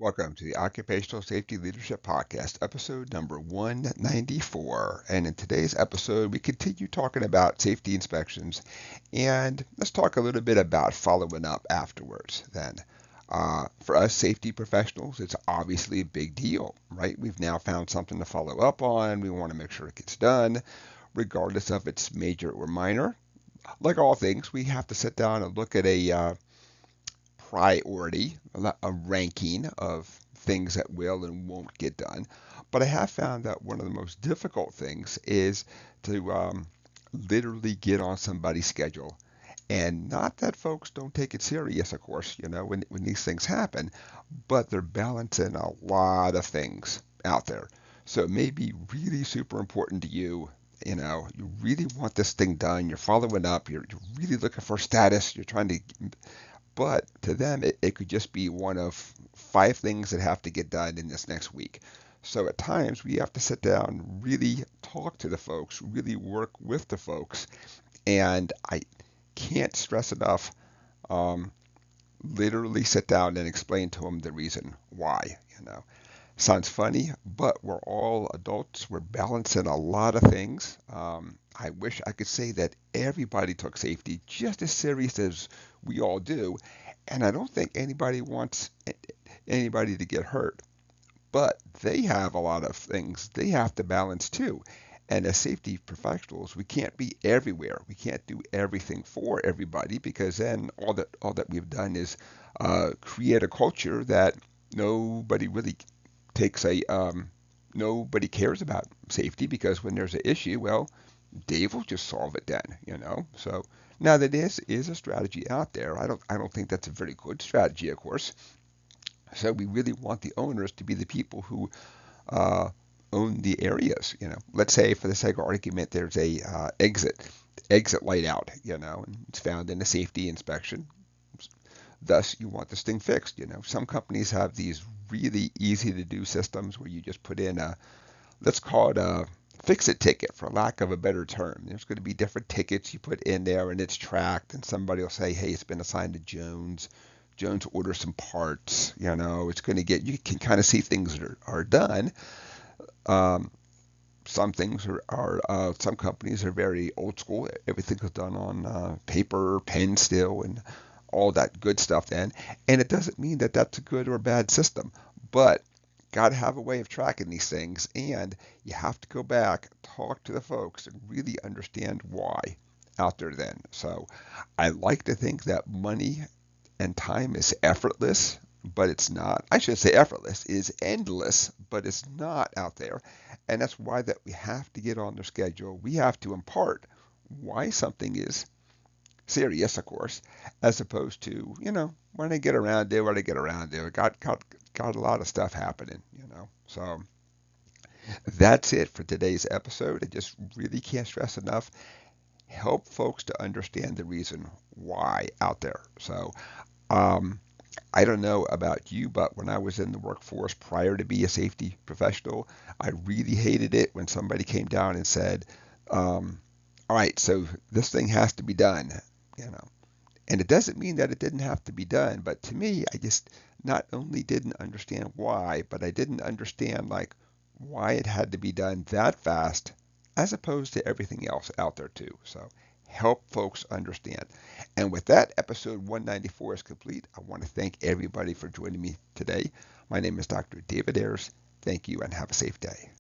Welcome to the Occupational Safety Leadership Podcast, episode number 194. And in today's episode, we continue talking about safety inspections, and let's talk a little bit about following up afterwards then. For us safety professionals, it's obviously a big deal, right? We've now found something to follow up on. We want to make sure it gets done, regardless of it's major or minor. Like all things, we have to sit down and look at a priority, a ranking of things that will and won't get done. But I have found that one of the most difficult things is to literally get on somebody's schedule. And not that folks don't take it serious, of course, when these things happen, but they're balancing a lot of things out there. So it may be really super important to you. You really want this thing done. You're following up. You're really looking for status. You're trying to, but to them, it could just be one of five things that have to get done in this next week. So at times we have to sit down, really talk to the folks, really work with the folks. And I can't stress enough, um, literally sit down and explain to them the reason why. Sounds funny, but we're all adults. We're balancing a lot of things. I wish I could say that everybody took safety just as serious as we all do. And I don't think anybody wants anybody to get hurt. But they have a lot of things they have to balance too. And as safety professionals, we can't be everywhere. We can't do everything for everybody because then all that we've done is create a culture that nobody really takes a nobody cares about safety because when there's an issue, well, Dave will just solve it then. So now that is a strategy out there. I don't think that's a very good strategy, of course. So we really want the owners to be the people who uh, own the areas. Let's say for the sake of argument, there's a exit light out. And it's found in a safety inspection. Thus, you want this thing fixed. Some companies have these really easy to do systems where you just put in let's call it a fix it ticket for lack of a better term. There's going to be different tickets you put in there and it's tracked and somebody will say, hey, it's been assigned to Jones. Jones orders some parts. It's going to get, you can kind of see things that are done. Um, some things some companies are very old school. Everything is done on paper, pen still, and all that good stuff then. And it doesn't mean that that's a good or bad system, but got to have a way of tracking these things. And you have to go back, talk to the folks, and really understand why out there then. So I like to think that money and time is effortless, but it's not. I should say effortless is endless, but it's not out there. And that's why that we have to get on their schedule. We have to impart why something is serious, of course, as opposed to, when I get around there, when I get around there, got a lot of stuff happening. So that's it for today's episode. I just really can't stress enough. Help folks to understand the reason why out there. So um, I don't know about you, but when I was in the workforce prior to be a safety professional, I really hated it when somebody came down and said, all right, so this thing has to be done, you know. And it doesn't mean that it didn't have to be done, but to me, I just not only didn't understand why, but I didn't understand like why it had to be done that fast as opposed to everything else out there too. So help folks understand. And with that, episode 194 is complete. I want to thank everybody for joining me today. My name is Dr. David Ayers. Thank you and have a safe day.